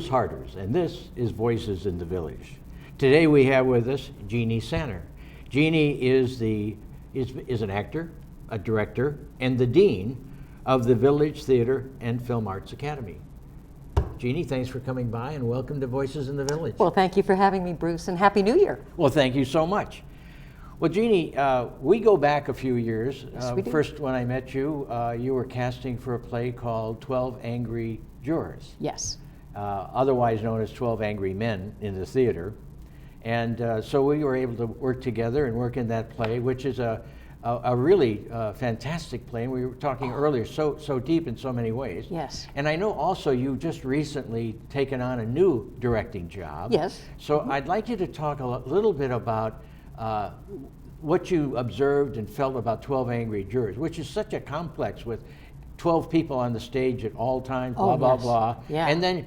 Tourist Harders, and this is Voices in the Village. Today we have with us Jeanne Sanner. Jeanne is an actor, a director, and the dean of the Village Theater and Film Arts Academy. Jeanne, thanks for coming by and welcome to Voices in the Village. Well, thank you for having me, Bruce, and Happy New Year. Well, thank you so much. Well, Jeanne, we go back a few years. Yes, we do. First, when I met you, you were casting for a play called 12 Angry Jurors. Yes. Otherwise known as 12 Angry Men in the theater. And so we were able to work together and work in that play, which is a really fantastic play. And we were talking earlier, so deep in so many ways. Yes. And I know also you just recently taken on a new directing job. Yes. So I'd like you to talk a little bit about what you observed and felt about 12 Angry Jurors, which is such a complex with 12 people on the stage at all times, blah, blah, yes. blah. Yeah. And then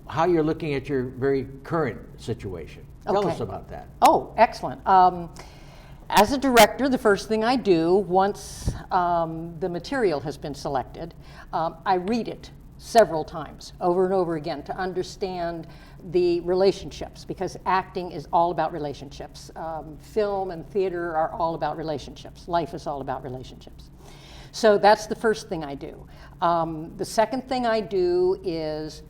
how you're looking at your very current situation. Tell us about that. Oh, excellent. As a director, the first thing I do once the material has been selected, I read it several times over and over again to understand the relationships, because acting is all about relationships. Film and theater are all about relationships. Life is all about relationships. So that's the first thing I do. The second thing I do is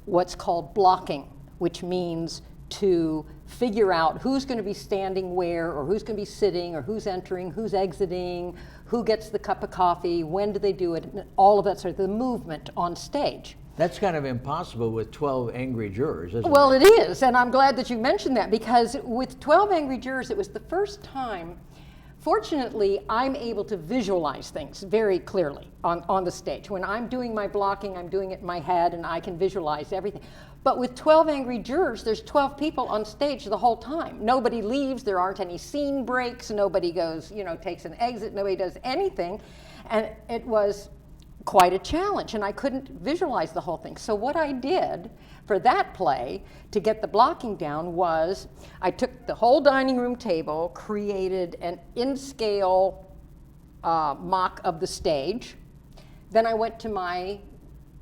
what's called blocking, which means to figure out who's going to be standing where, or who's going to be sitting, or who's entering, who's exiting, who gets the cup of coffee, when do they do it, and all of that sort of the movement on stage. That's kind of impossible with 12 Angry Jurors, isn't it? Well, it is, and I'm glad that you mentioned that, because with 12 Angry Jurors, it was the first time. Fortunately, I'm able to visualize things very clearly on the stage. When I'm doing my blocking, I'm doing it in my head, and I can visualize everything. But with 12 Angry Jurors, there's 12 people on stage the whole time. Nobody leaves, there aren't any scene breaks, nobody goes, takes an exit, nobody does anything. And it was quite a challenge, and I couldn't visualize the whole thing. So what I did for that play to get the blocking down was I took the whole dining room table, created an in-scale mock of the stage. Then I went to my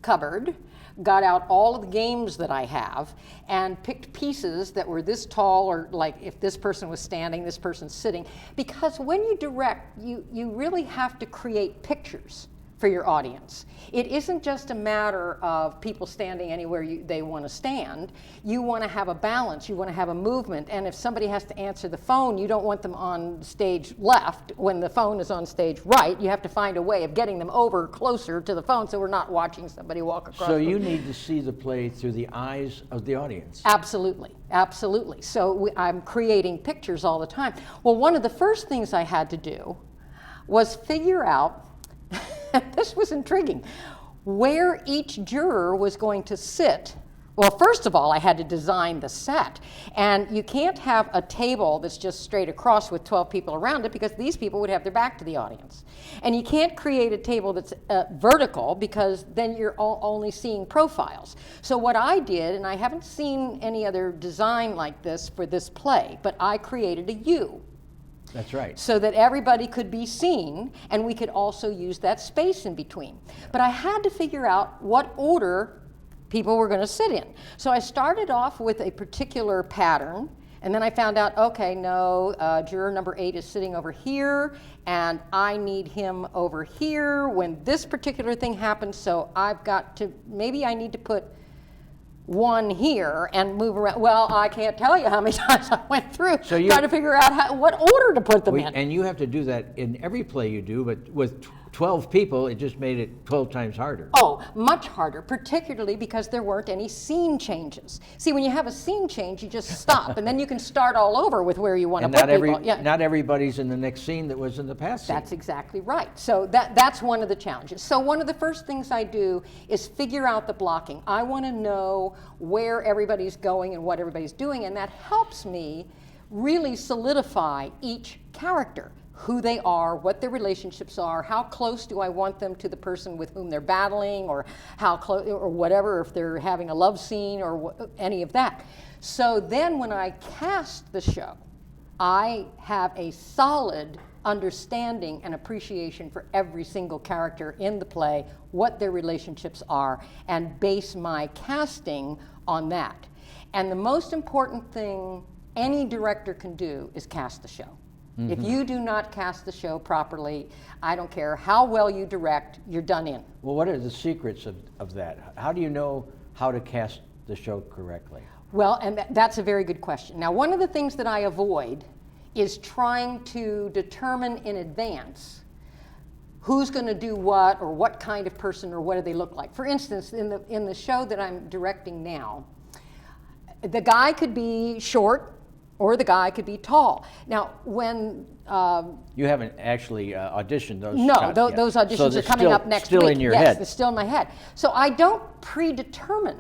cupboard, got out all of the games that I have, and picked pieces that were this tall, or like if this person was standing, this person's sitting. Because when you direct, you really have to create pictures for your audience. It isn't just a matter of people standing anywhere they want to stand. You want to have a balance, you want to have a movement, and if somebody has to answer the phone, you don't want them on stage left when the phone is on stage right. You have to find a way of getting them over closer to the phone so we're not watching somebody walk across. So you need to see the play through the eyes of the audience. Absolutely, absolutely. So I'm creating pictures all the time. Well, one of the first things I had to do was figure out this was intriguing, where each juror was going to sit. Well, first of all, I had to design the set. And you can't have a table that's just straight across with 12 people around it, because these people would have their back to the audience. And you can't create a table that's vertical, because then you're only seeing profiles. So what I did, and I haven't seen any other design like this for this play, but I created a U. That's right. So that everybody could be seen, and we could also use that space in between. But I had to figure out what order people were going to sit in. So I started off with a particular pattern, and then I found out, okay, no, juror number 8 is sitting over here, and I need him over here when this particular thing happens, so I've got to, maybe I need to put one here and move around. Well, I can't tell you how many times I went through trying to figure out what order to put them in. And you have to do that in every play you do, but with 12 people, it just made it 12 times harder. Oh, much harder, particularly because there weren't any scene changes. See, when you have a scene change, you just stop, and then you can start all over with where you want to put people. Yeah. Not everybody's in the next scene that was in the past scene. That's exactly right. So that's one of the challenges. So one of the first things I do is figure out the blocking. I want to know where everybody's going and what everybody's doing, and that helps me really solidify each character. Who they are, what their relationships are, how close do I want them to the person with whom they're battling, or how close, or whatever, if they're having a love scene or any of that. So then when I cast the show, I have a solid understanding and appreciation for every single character in the play, what their relationships are, and base my casting on that. And the most important thing any director can do is cast the show. If you do not cast the show properly, I don't care how well you direct, you're done in. Well, what are the secrets of that? How do you know how to cast the show correctly? Well, and that's a very good question. Now, one of the things that I avoid is trying to determine in advance who's going to do what, or what kind of person, or what do they look like. For instance, in the show that I'm directing now, the guy could be short, or the guy could be tall. Now, when you haven't actually auditioned those no, shots yet. those auditions So are coming up next still week. in your yes, head. It's still in my head. So I don't predetermine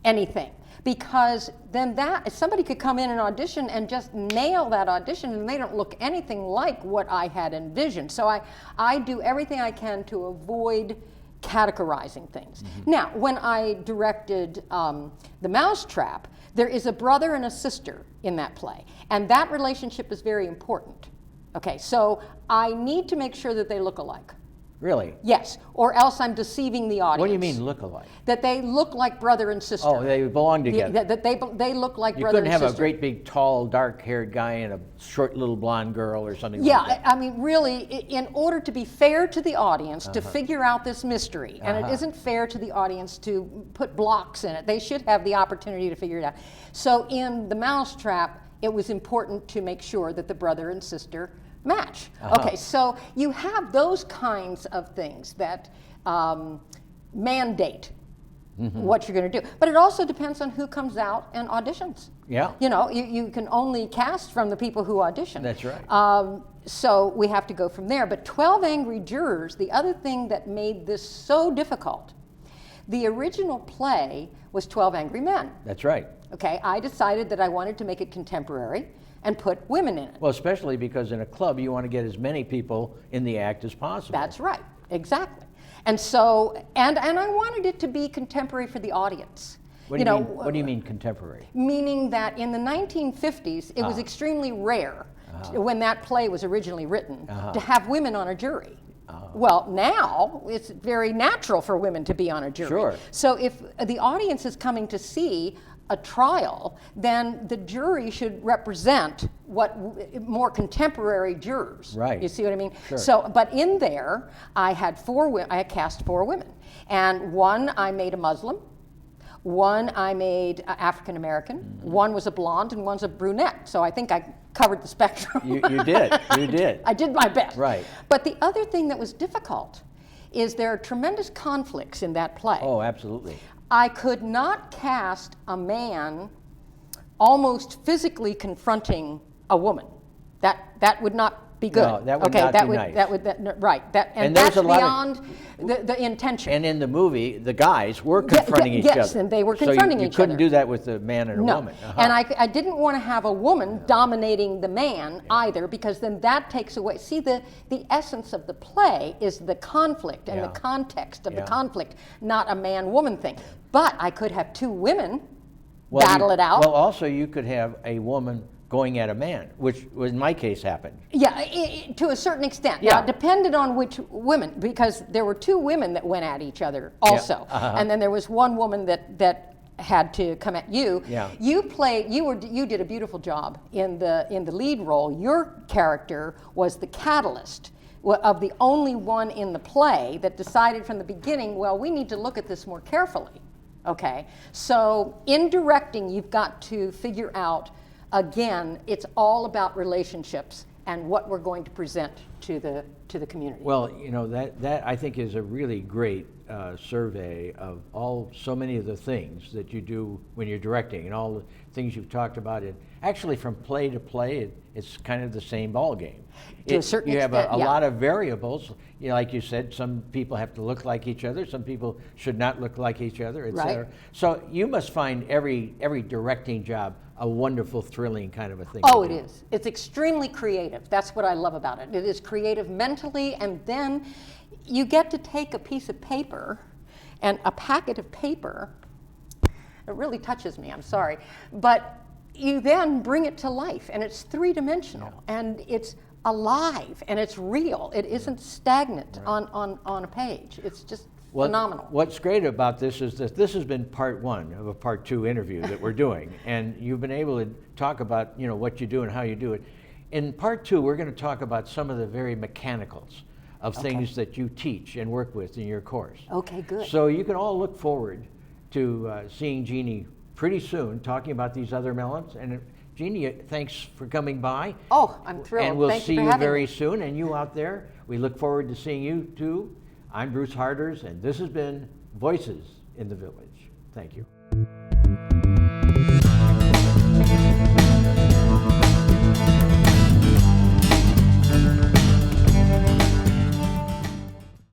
anything, because then somebody could come in and audition and just nail that audition, and they don't look anything like what I had envisioned. So I do everything I can to avoid categorizing things. Now, when I directed The Mousetrap, there is a brother and a sister in that play, and that relationship is very important. Okay, so I need to make sure that they look alike. Really? Yes, or else I'm deceiving the audience. What do you mean look alike? That they look like brother and sister. Oh, they belong together. That they look like You brother couldn't and have sister. a great big tall dark-haired guy and a short little blonde girl or something Yeah, like that. I mean, really, in order to be fair to the audience, to figure out this mystery, and it isn't fair to the audience to put blocks in it. They should have the opportunity to figure it out. So in The Mousetrap, it was important to make sure that the brother and sister match. Okay, so you have those kinds of things that mandate what you're going to do. But it also depends on who comes out and auditions. Yeah. You know, you can only cast from the people who audition. That's right. So we have to go from there. But 12 Angry Jurors, the other thing that made this so difficult, the original play was 12 Angry Men. That's right. Okay, I decided that I wanted to make it contemporary and put women in it. Well, especially because in a club you want to get as many people in the act as possible. That's right, exactly. And so, and I wanted it to be contemporary for the audience. What do you mean contemporary? Meaning that in the 1950s, it was extremely rare, when that play was originally written, to have women on a jury. Well, now it's very natural for women to be on a jury. Sure. So if the audience is coming to see a trial, then the jury should represent more contemporary jurors. Right. You see what I mean? Sure. So, but in there, I had cast 4 women, and one I made a Muslim, one I made African American, one was a blonde, and one's a brunette. So I think I covered the spectrum. You did. You did. I did my best. Right. But the other thing that was difficult is there are tremendous conflicts in that play. Oh, absolutely. I could not cast a man almost physically confronting a woman. That would not be good. No, that would not be nice. And there's that's a lot beyond the intention. And in the movie, the guys were confronting each other. Yes, and they were confronting so you each couldn't other. do that with a man and a woman. And I didn't want to have a woman dominating the man either, because then that takes away. See, the essence of the play is the conflict and the context of the conflict, not a man-woman thing. But I could have 2 women battle it out. Well, also you could have a woman going at a man, which in my case happened. Yeah, to a certain extent. Yeah. Now, it depended on which women, because there were 2 women that went at each other also. Yeah. And then there was one woman that had to come at you. Yeah. You did a beautiful job in the lead role. Your character was the catalyst of the only one in the play that decided from the beginning, well, we need to look at this more carefully. Okay? So in directing, you've got to figure out, again, it's all about relationships and what we're going to present to the community. Well, you know, that I think is a really great survey of so many of the things that you do when you're directing, and all the things you've talked about. And actually, from play to play, it's kind of the same ball game. To a certain you have extent, a yeah. lot of variables. You know, like you said, some people have to look like each other. Some people should not look like each other, et cetera. Right. So you must find every directing job a wonderful, thrilling kind of a thing. Oh, to it do. is. It's extremely creative. That's what I love about it. It is creative mentally, and then you get to take a piece of paper and a packet of paper. It really touches me, I'm sorry. But you then bring it to life, and it's 3-dimensional, and it's alive and it's real. It isn't stagnant on a page. It's just phenomenal. What's great about this is that this has been part one of a part two interview that we're doing, and you've been able to talk about what you do and how you do it. In part two, we're going to talk about some of the very mechanicals of things that you teach and work with in your course. Okay, good. So you can all look forward to seeing Jeanne pretty soon talking about these other melons. And Jeanne, thanks for coming by. Oh, I'm thrilled. And we'll Thank see you for you having very me. soon. And you out there, we look forward to seeing you too. I'm Bruce Harders, and this has been Voices in the Village. Thank you.